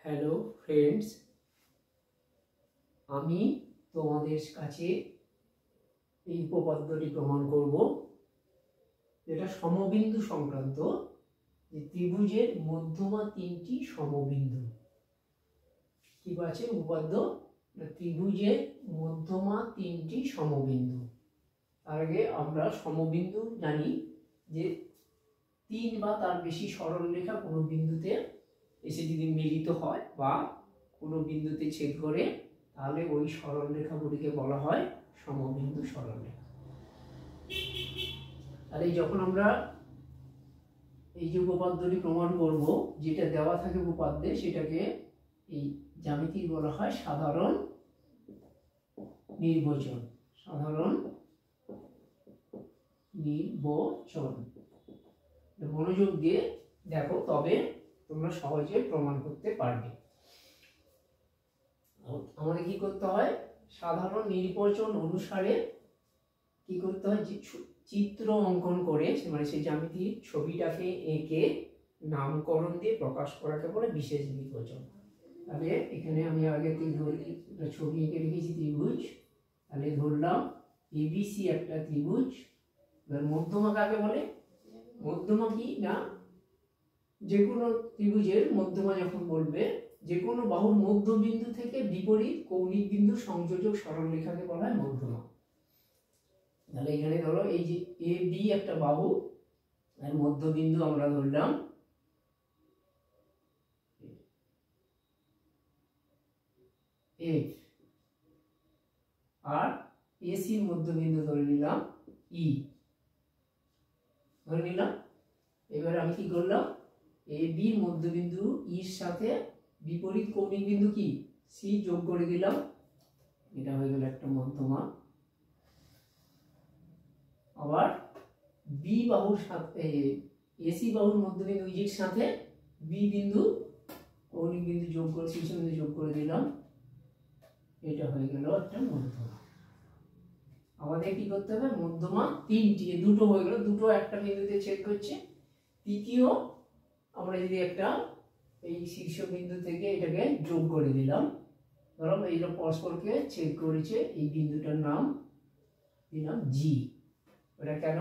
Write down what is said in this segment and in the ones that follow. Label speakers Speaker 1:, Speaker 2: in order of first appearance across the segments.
Speaker 1: Hello friends, আমি তোমাদের কাছে এই উপপাদ্যটি প্রমাণ করব যেটা সমবিন্দু সংক্রান্ত, যে ত্রিভুজের মধ্যমা তিনটি সমবিন্দু। কি আছে উপপাদ্য? ত্রিভুজের মধ্যমা তিনটি সমবিন্দু। তার আগে আমরা সমবিন্দু জানি যে তিন বা তার বেশি সরলরেখা কোনো বিন্দুতে এসে যদি মিলিত হয় বা কোনো বিন্দুতে ছেদ করে, তাহলে ওই সরলরেখাগুলিকে বলা হয় সমবিন্দু সরলরেখা। তাহলে যখন আমরা এই যে উপপাদ্যটি প্রমাণ করব, যেটা দেওয়া থাকে উপপাদ্যে, সেটাকে এই জ্যামিতি বলা হয় সাধারণ নির্বাচন। সাধারণ নির্বাচন। মনোযোগ দিয়ে দেখো, তবে তোমরা সহজে প্রমাণ করতে পারবে। আমাদের কি করতে হয়? সাধারণ নির্বাচন অনুসারে কি করতে হয়? যে চিত্র অঙ্কন করে, মানে সেই জ্যামিতির ছবিটাকে এঁকে নামকরণ দিয়ে প্রকাশ করাকে বলে বিশেষ নির্বাচন। তাহলে এখানে আমি আগে ছবি এঁকে রেখেছি ত্রিভুজ। তাহলে ধরলাম এবিসি একটা ত্রিভুজ। এবার মধ্যমা কাকে বলে? মধ্যমা কি না, যে কোনো ত্রিভুজের মধ্যমা যখন বলবে, যে কোনো বাহুর মধ্যবিন্দু থেকে বিপরীত কৌণিক বিন্দু সংযোজক সরলরেখাকে বলা হয় মধ্যমা। তাহলে এখানে ধরো এই যে এ বি একটা বাহু, আর মধ্যবিন্দু আমরা ধরলাম এফ, আর এসি মধ্যবিন্দু ধরে নিলাম ই, ধরে নিলাম। এবার আমি কি করলাম? এ বি মধ্যবিন্দু ইর সাথে বিপরীত কৌণিক বিন্দু কি সি যোগ করে দিলাম। এটা হয়ে গেল একটা মধ্যমা। আবার বি বাহুর সাথে এসি বাহুর মধ্যবিন্দু ইর সাথে বি বিন্দু কৌণিক বিন্দু যোগ করে শীর্ষ বিন্দু যোগ করে দিলাম। এটা হয়ে গেল একটা মধ্যমা। আমাদের কি করতে হবে? মধ্যমা তিনটি, দুটো হয়ে গেল, দুটো একটা বিন্দুতে ছেদ করছে। তৃতীয় আমরা যদি একটা এই শীর্ষ বিন্দু থেকে এটাকে যোগ করে দিলাম, ধরো এইটা পরস্পরকে ছেদ করেছে, এই বিন্দুটার নাম দিলাম জি। এটা কেন?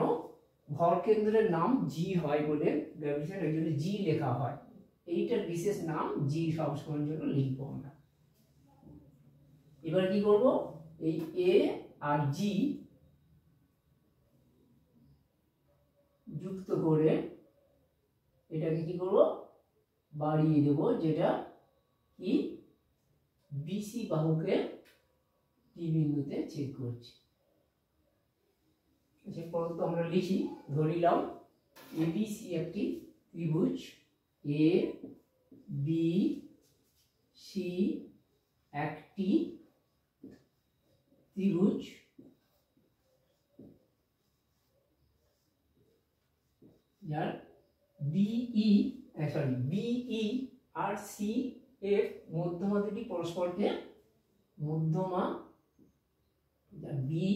Speaker 1: ভর কেন্দ্রের নাম জি হয় বলে গ্র্যাভিটেশন এর জন্য জি লেখা হয়। এইটার বিশেষ নাম জি সবসময়ের জন্য লিখবো আমরা। এবার কি করব? এই এ আর জি যুক্ত করে এটাকে কি করব? বাড়িয়ে দেব, যেটা কি বিসি বাহুকে টি বিন্দুতে ছেদ করছে। পরন্ত আমরা লিখি, ধরিলাম এবিসি একটি ত্রিভুজ, এ বি সি একটি ত্রিভুজ, যার বিই আর সি এর মধ্যমা দুটি পরস্পরকে মধ্যমা বি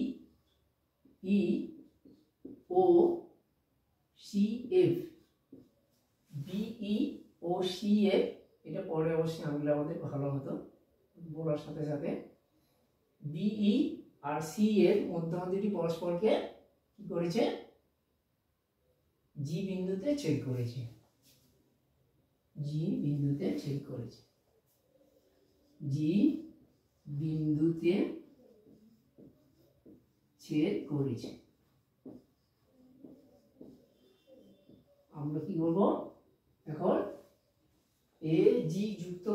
Speaker 1: ই ও সি এফ, বিই ও সি এফ। এটা পরে অবশ্যই আনলে আমাদের ভালো হতো বলার সাথে সাথে। বিই আর সি এর মধ্যমা দুটি পরস্পরকে কি করেছে? জি বিন্দুতে ছেদ করেছে। জি বিন্দুতে ছেদ করেছে। জি বিন্দুতে ছেদ করেছে। আমরা কি করব এখন? এ জি যুক্ত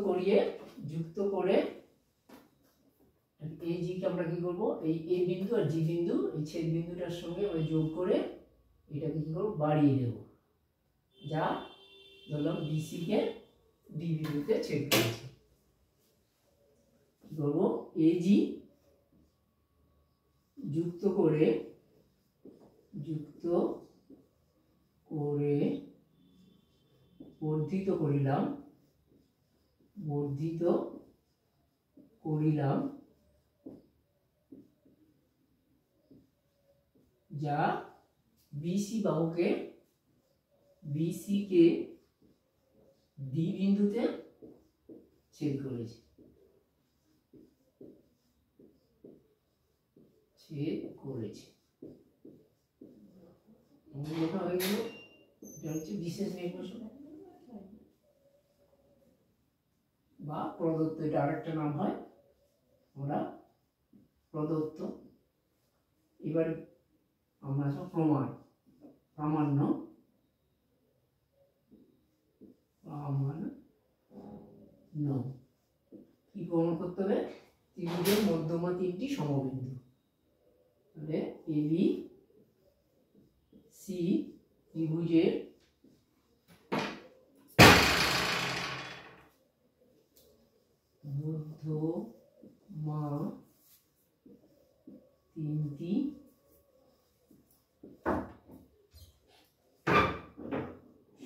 Speaker 1: করে এই জি কে আমরা কি করব? এই এ বিন্দু আর জি বিন্দু, এই ছেদ বিন্দুটার সঙ্গে আমরা যোগ করে এটাকে কি করব? বাড়িয়ে দেব, যা ধরলাম বিসি কে ডি বিন্দুতে ছেদ করেছে। কি করব? এজি যুক্ত করে বর্ধিত করিলাম, যা বিসি বাহুকে ডি বিন্দুতে ছেদ করেছে, ছেদ করেছে। লেখা হয়ে গেল। এটা হচ্ছে বিশেষ নির্বাচন বা প্রদত্ত, এটা আরেকটা নাম হয়, আমরা প্রদত্ত। এবার আমরা সব প্রমাণ, প্রামাণ্য, প্রামাণ্য কি প্রমাণ করতে হবে? ত্রিভুজের মধ্যমা তিনটি সমবিন্দু, তাহলে এবি সি ত্রিভুজের মধ্যমা তিনটি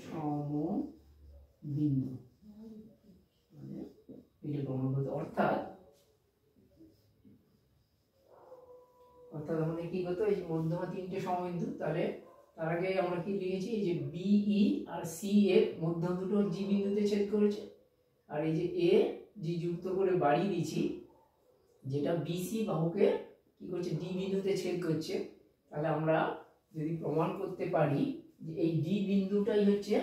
Speaker 1: সমবিন্দু, মানে এটা প্রমাণ করতে, অর্থাৎ আমাদের কি করতে, এই মধ্যমা তিনটে সমবিন্দু, তাহলে তার আগে আমরা কি লিখেছি, এই যে বিই আর সি এর মধ্যম দুটো জি বিন্দুতে ছেদ করেছে, আর এই যে এ জি যুক্ত করে বাড়িয়ে দিয়েছি, যেটা বিসি বাহুকে কি করছে, ডি বিন্দুতে ছেদ করছে। তাহলে আমরা যদি প্রমাণ করতে পারি যে এই ডি বিন্দুটাই হচ্ছে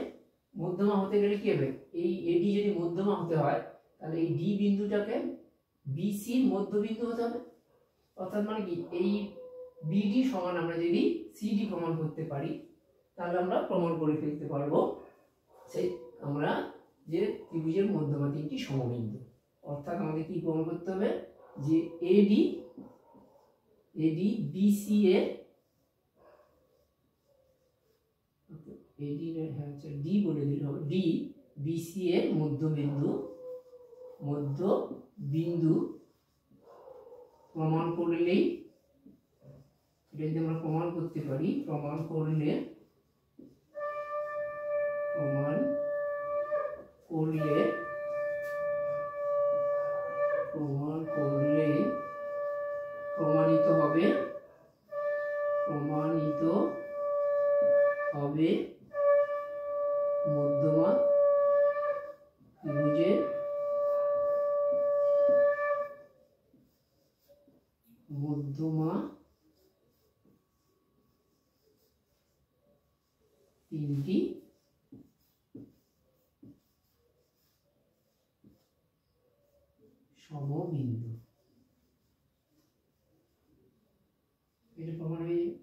Speaker 1: মধ্যমা হতে গেলে কি হবে, এই এডি যদি মধ্যমা হতে হয় তাহলে এই ডি বিন্দুটাকে বিসির মধ্যবিন্দু হতে হবে। অর্থাৎ মানে কি, এই বিডি সমান আমরা যদি সিডি প্রমাণ করতে পারি তাহলে আমরা প্রমাণ করে ফেলতে পারবো সেই আমরা যে ত্রিভুজের মধ্যমা তিনটি সমবিন্দু। অর্থাৎ আমাদের কি প্রমাণ করতে হবে, যে এডি বিসি এর, ডি বলে দিলে হবে, ডি বিসি এর মধ্যবিন্দু প্রমাণ করলেই, এটা যদি আমরা প্রমাণ করতে পারি, প্রমাণ করলে প্রমাণিত হবে মধ্যমা ত্রিভুজের মধ্যমা তিনটি সমবিন্দু। এটা প্রমাণ হয়ে যাবে।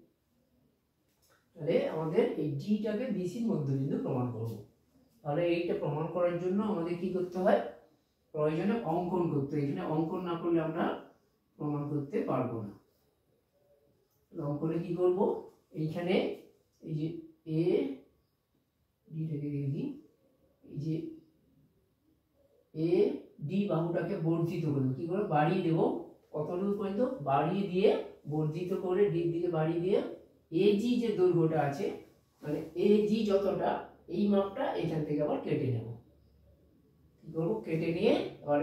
Speaker 1: তাহলে আমাদের এই ডিটাকে বিসির মধ্যবিন্দু প্রমাণ করব। তাহলে এইটা প্রমাণ করার জন্য আমাদের কি করতে হয়, প্রয়োজনে অঙ্কন করতে হয়। এখানে অঙ্কন না করলে আমরা প্রমাণ করতে পারবো না। অঙ্কনে কি করব, এইখানে এই যে এ ডিটাকে দেখি, এই যে এ ডি বাহুটাকে বর্ধিত করব, কি করে বাড়িয়ে দেব, কতটুকু পর্যন্ত বাড়িয়ে দিয়ে, বর্ধিত করে ডির দিকে বাড়িয়ে দিয়ে এজি যে দৈর্ঘ্যটা আছে, মানে এজি যতটা, এই মাপটা এখান থেকে আবার কেটে নেব। কি করবো, কেটে নিয়ে আবার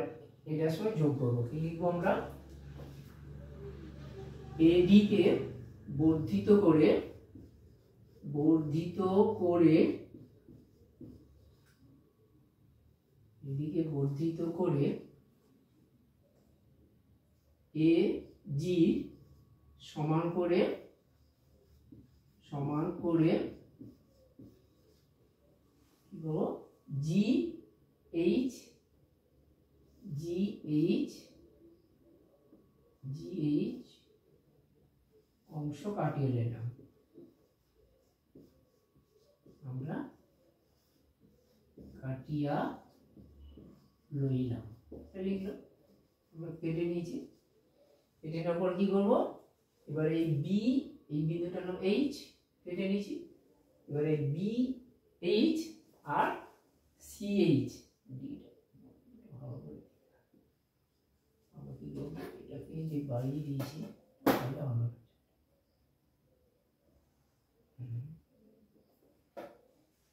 Speaker 1: এটার সঙ্গে যোগ করবো। কি লিখবো আমরা, এডি কে বর্ধিত করে এদিকে বর্ধিত করে এ জি সমান করে কি বলবো, জি এইচ অংশ কাটিয়ে নিলাম, আমরা কাটিয়া লইলাম, লিখলাম, আমরা কেটে নিয়েছি। কেটে নেওয়ার পর কি করবো, এবার এই বি, এই বিন্দুটার নাম এইচ, কেটে নিয়েছি। এবার এই B H R C H, আমরা কি করবো, এটাকে যে বাড়িয়ে দিয়েছি তাহলে আমরা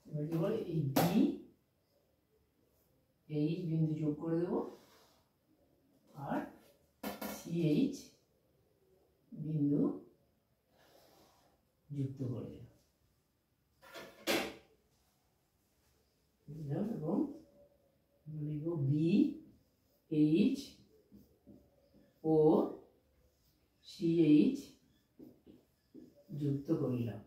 Speaker 1: এবার কি বলে, এই বি এইচ বিন্দু যোগ করে দেব আর সিএইচ বিন্দু যুক্ত করে দেব, এবং লিখব বি এইচ ও সিএইচ যুক্ত করিলাম।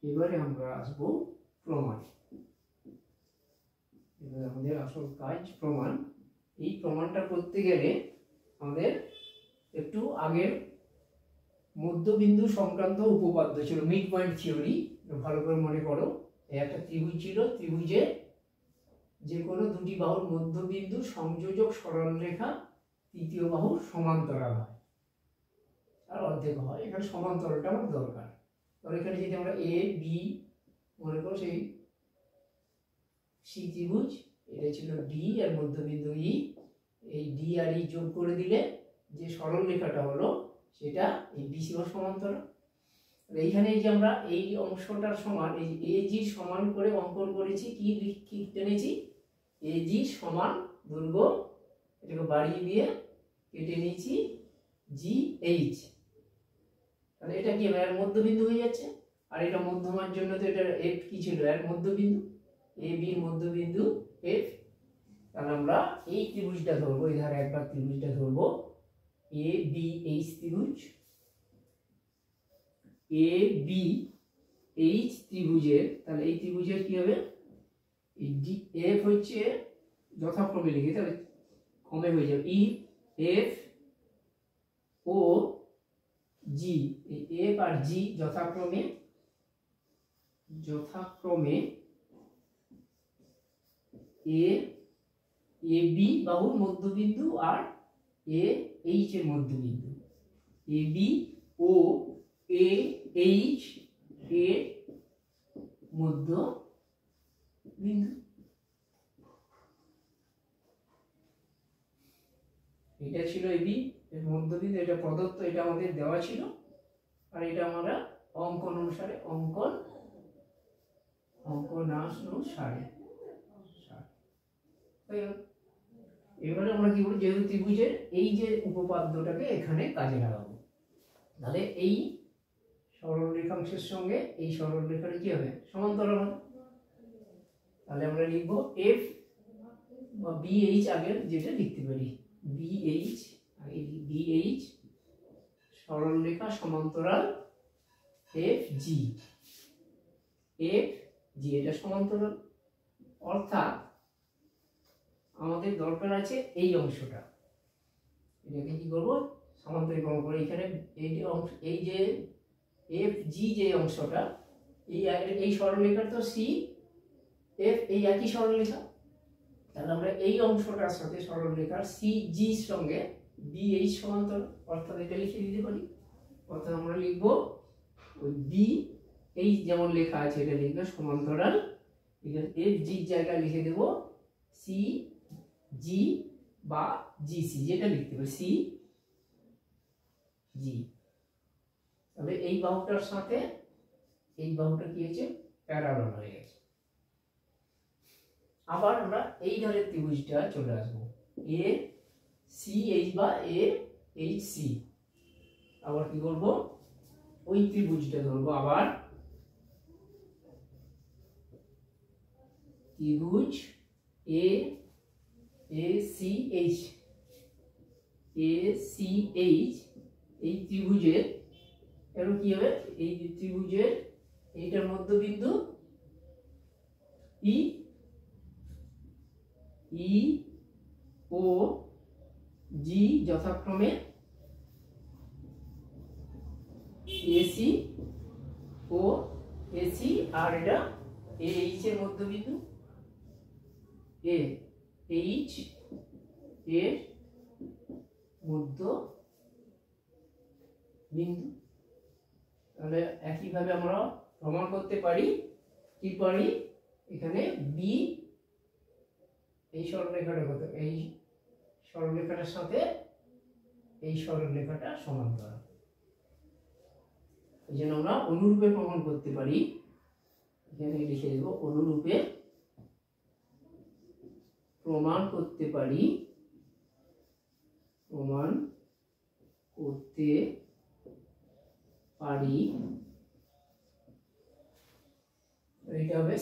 Speaker 1: এবারে আমরা আসবো প্রমাণ। এবারে আমাদের আসল কাজ প্রমাণ। এই প্রমাণটা করতে গেলে আমাদের একটু আগের মধ্যবিন্দু সংক্রান্ত উপপাদ্য ছিল, মিড পয়েন্ট থিওরি, ভালো করে মনে করো। একটা ত্রিভুজ ছিল, ত্রিভুজে যে কোনো দুটি বাহুর মধ্যবিন্দু সংযোজক সরলরেখা তৃতীয় বাহুর সমান্তরাল হয় আর অর্ধেক হয়। এখানে সমান্তরালটা আমার দরকার। আর এখানে যদি আমরা এ বি মনে করো, সেই সি ত্রিভুজ, এটা ছিল ডি আর মধ্যবিন্দু ই, এই ডি আর ই যোগ করে দিলে যে সরল রেখাটা হলো সেটা এই বিসি ও সমান্তরাল। এইখানে এই যে আমরা এই অংশটার সমান, এই এ জি সমান করে অঙ্কন করেছি, কি টেনেছি, এ জি সমান দৈর্ঘ্য, এটাকে বাড়িয়ে দিয়ে কেটে নিয়েছি জি এইচ। তাহলে এটা কি এর মধ্যবিন্দু হয়ে যাচ্ছে। আর এটা মধ্যমার জন্য তো এটা এফ কি ছিল, এর মধ্যবিন্দু, এ বি এর মধ্যবিন্দু এফ। তাহলে আমরা এই ত্রিভুজটা ধরবো, এই ধারে একবার ত্রিভুজটা ধরবো, এ বি এইচ ত্রিভুজ। এ বি এইচ ত্রিভুজের, তাহলে এই ত্রিভুজের কি হবে, এই ডি এফ হচ্ছে যথাক্রমে লিখে, তাহলে ক্রমে হয়ে যাবে ই এফ ও জি, এই এফ আর জি যথাক্রমে এ বি বাহুর মধ্যবিন্দু আর এ এইচ এর মধ্যবিন্দু, A B O A H এর মধ্যবিন্দু। এটা ছিল এ বি এর মধ্যবিন্দু, এটা প্রদত্ত, এটা আমাদের দেওয়া ছিল। আর এটা আমরা অঙ্কন অনুসারে অঙ্কনানুসারে এবারে আমরা কি করি, যেহেতু ত্রিভুজের এই যে উপপাদ্যটাকে এখানে কাজে লাগাবো, তাহলে এই সরল রেখাংশের সঙ্গে এই সরল রেখাটা কি হবে, সমান্তরাল হবে। তাহলে আমরা লিখবো এফ বা বিএইচ, আগের যেটা লিখতে পারি বিএইচ, বিএইচ সরল রেখা সমান্তরাল এফ জি, এটা সমান্তরাল। অর্থাৎ আমাদের দরকার আছে এই অংশটা, এটাকে কি করবো, সমান্তরালীকরণ করে এখানে এই যে এফ জি যে অংশটা, এই সরলরেখার তো সি এফ এই একই সরলরেখা। তাহলে আমরা এই অংশটার সাথে সরলরেখার সি জি সঙ্গে বি এইচ সমান্তরাল, অর্থাৎ এটা লিখে দিতে পারি। অর্থাৎ আমরা লিখবো ওই বি এই যেমন লেখা আছে এটা লিখবো সমান্তরাল, এফ জি জায়গায় লিখে দেবো সি জি বা জিসি, যেটা লিখতে পারি সি জি। তাহলে এই বাহুটার সাথে এই বাহুটা কি হয়েছে, প্যারালাল হয়ে গেছে। আবার আমরা এই ধারের ত্রিভুজটা চলে আসবো, এ সি এইচ বা এ এইচ সি। আবার কি করব, ওই ত্রিভুজটা ধরবো, আবার ত্রিভুজ এ সি এইচ, এই ত্রিভুজের এর কি হবে, এই ত্রিভুজের এইটার মধ্যবিন্দু ই ও জি যথাক্রমে এসি ও এসি, আর এটা এ এইচ এর মধ্যবিন্দু এ এইচ এর মধ্যবিন্দু। তাহলে একইভাবে আমরা প্রমাণ করতে পারি, কি পারি, এখানে বি এই সরলরেখাটা কত, এই সরলরেখাটার সাথে এই সরলরেখাটা সমান্তরাল। এই জন্য আমরা অনুরূপে প্রমাণ করতে পারি, এখানে লিখে দেব অনুরূপে প্রমাণ করতে পারি, এটা হবে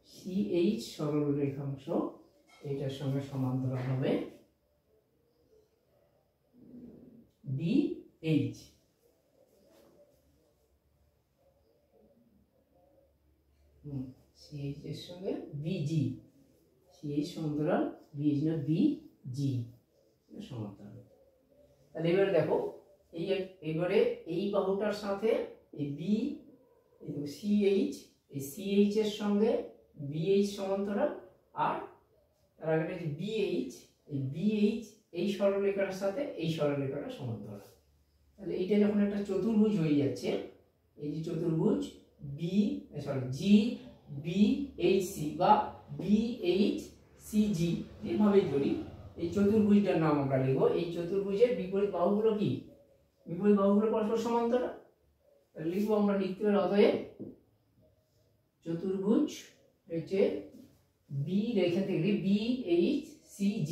Speaker 1: CH সরল রেখাংশ, এটার সঙ্গে সমান্তরাল হবে BH। CH এর সঙ্গে BG, CH সমান্তরাল BH না BG সমান্তরাল। তাহলে এবারে দেখো এবারে এই বাহুটার সাথে এই CH, এই CH এর সঙ্গে BH সমান্তরাল, আর তার আগে যে BH, এই BH এই সরলরেখার সাথে এই সরলরেখাটা সমান্তরাল। তাহলে এইটা যখন একটা চতুর্ভুজ হয়ে যাচ্ছে, এই যে চতুর্ভুজ GBHC বা BHCG এভাবেই ধরি, এই চতুর্ভুজটার নাম আমরা লিখব। এই চতুর্ভুজের বিপরীত বাহুগুলো কি? বিপরীত বাহুগুলো পরস্পর সমান্তরাল। লিখবো আমরা, লিখতে পারি অতএব চতুর্ভুজ হচ্ছে বি, এখান থেকে BHCG,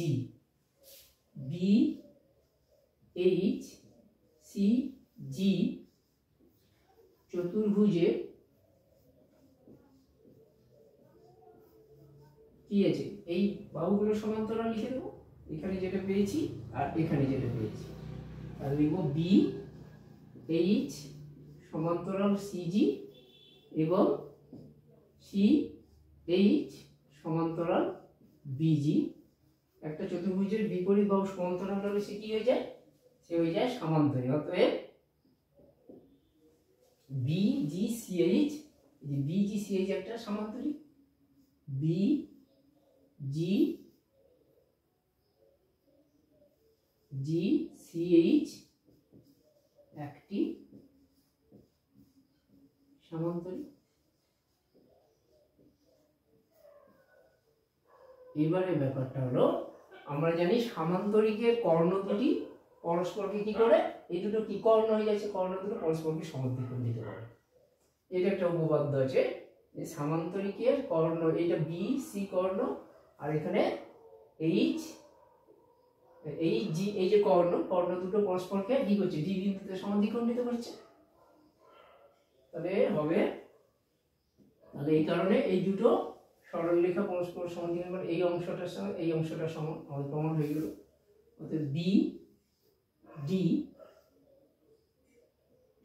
Speaker 1: BHCG চতুর্ভুজে কি আছে? এই বাহুগুলো সমান্তরাল লিখে দেবো, এখানে যেটা পেয়েছি আর এখানে যেটা পেয়েছি। আর লিখবো BH সমান্তরাল CG এবং CH সমান্তরাল BG। একটা চতুর্ভুজের বিপরীত বাহু সমান্তরাল হলে সে কি হয়ে যায়? সে হয়ে যায় সামান্তরিক। অতএব BGCH, BGCH একটা সামান্তরিক, BGCH একটি সামান্তরিক। এবারে ব্যাপারটা হলো, আমরা জানি সামান্তরিকের কর্ণ দুটি পরস্পরকে কি করে, এই দুটো কি কর্ণ হয়ে যাচ্ছে, কর্ণ দুটো পরস্পরকে সমদ্বিখণ্ডিত করে। এটা একটা উপপাদ্য আছে যে সামান্তরিকের কর্ণ, এটা BC কর্ণ আর এখানে H, এই যে কর্ণ দুটো পরস্পরকে কি করছে, D বিন্দুতে সমদ্বিখণ্ডিত করছে। তাহলে হবে, তাহলে এই কারণে এই দুটো সরলরেখা পরস্পর সমদ্বিখণ্ড করে, এই অংশটার সঙ্গে এই অংশটার সমান আমাদের প্রমাণ হয়ে গেল। অর্থাৎ BD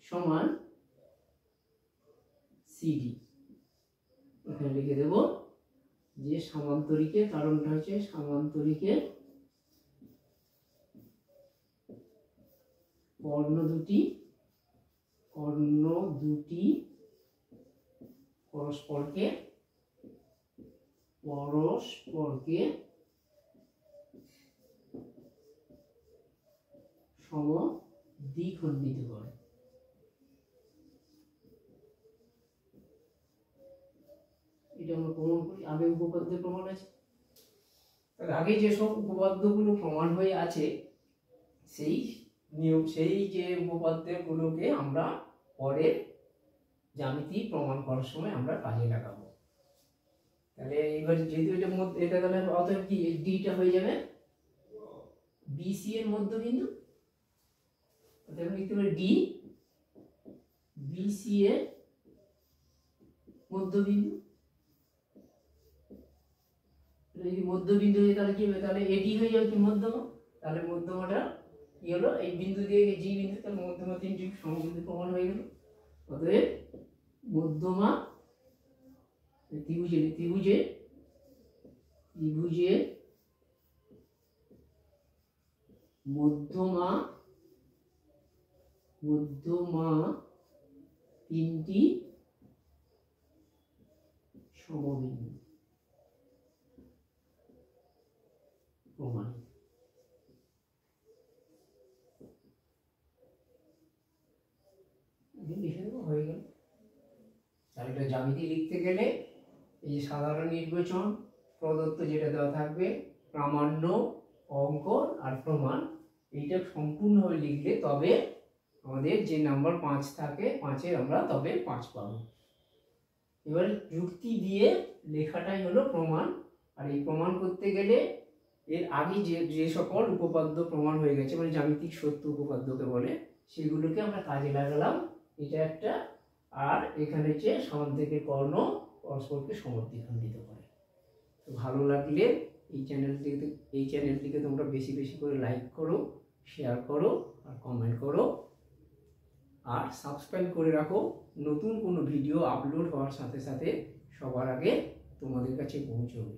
Speaker 1: সমান CD। এখানে লিখে দেব যে সামান্তরিকের কারণটা হচ্ছে সামান্তরিকের কর্ণ দুটি পরস্পরকে সমদ্বিখণ্ডিত করে। এটা আমরা প্রমাণ করি, আগে উপপাদ্যের প্রমাণ আছে। তাহলে আগে যেসব উপপাদ্যগুলো প্রমাণ হয়ে আছে সেই যে উপপাদ্যগুলোকে আমরা পরে জ্যামিতি প্রমাণ করার সময় আমরা কাজে লাগাবো। তাহলে এবার যেহেতু এটার মধ্যে এটা তাহলে অতএব কি ডিটা হয়ে যাবে BC এর মধ্যবিন্দু, অতএব লিখতে পারি D BC এর মধ্যবিন্দু। যদি মধ্যবিন্দু হয় তাহলে কি হবে, তাহলে এডি হয়ে যাবে কি মধ্যমা। তাহলে মধ্যমাটা কি হলো, এই বিন্দু দিয়ে G বিন্দু, তাহলে মধ্যমা তিনটি সমবিন্দু প্রমাণ হয়ে গেল। অতএব মধ্যমা ত্রিভুজে মধ্যমা তিনটি সমবিন্দু প্রমাণ। লিখে দেবো, হয়ে গেল। তাহলে এটা জ্যামিতি লিখতে গেলে এই যে সাধারণ নির্বাচন প্রদত্ত যেটা দেওয়া থাকবে, প্রামাণ্য, অঙ্কন আর প্রমাণ, এইটা সম্পূর্ণভাবে লিখলে তবে আমাদের যে নাম্বার 5 থাকে 5-এর আমরা তবে 5 পাবো। এবার যুক্তি দিয়ে লেখাটাই হলো প্রমাণ। আর এই প্রমাণ করতে গেলে এর আগে যে সকল উপপাদ্য প্রমাণ হয়ে গেছে, মানে জ্যামিতিক সত্য উপপাদ্যকে বলে, সেগুলোকে আমরা কাজে লাগালাম। এটা একটা, আর এখানে যে সামান্তরিকের কর্ণ পরস্পরকে সমদ্বিখণ্ডিত করে। তো ভালো লাগলে এই চ্যানেলটিকে তোমরা বেশি বেশি করে লাইক করো, শেয়ার করো আর কমেন্ট করো, আর সাবস্ক্রাইব করে রাখো। নতুন কোনো ভিডিও আপলোড হওয়ার সাথে সাথে সবার আগে তোমাদের কাছে পৌঁছবে।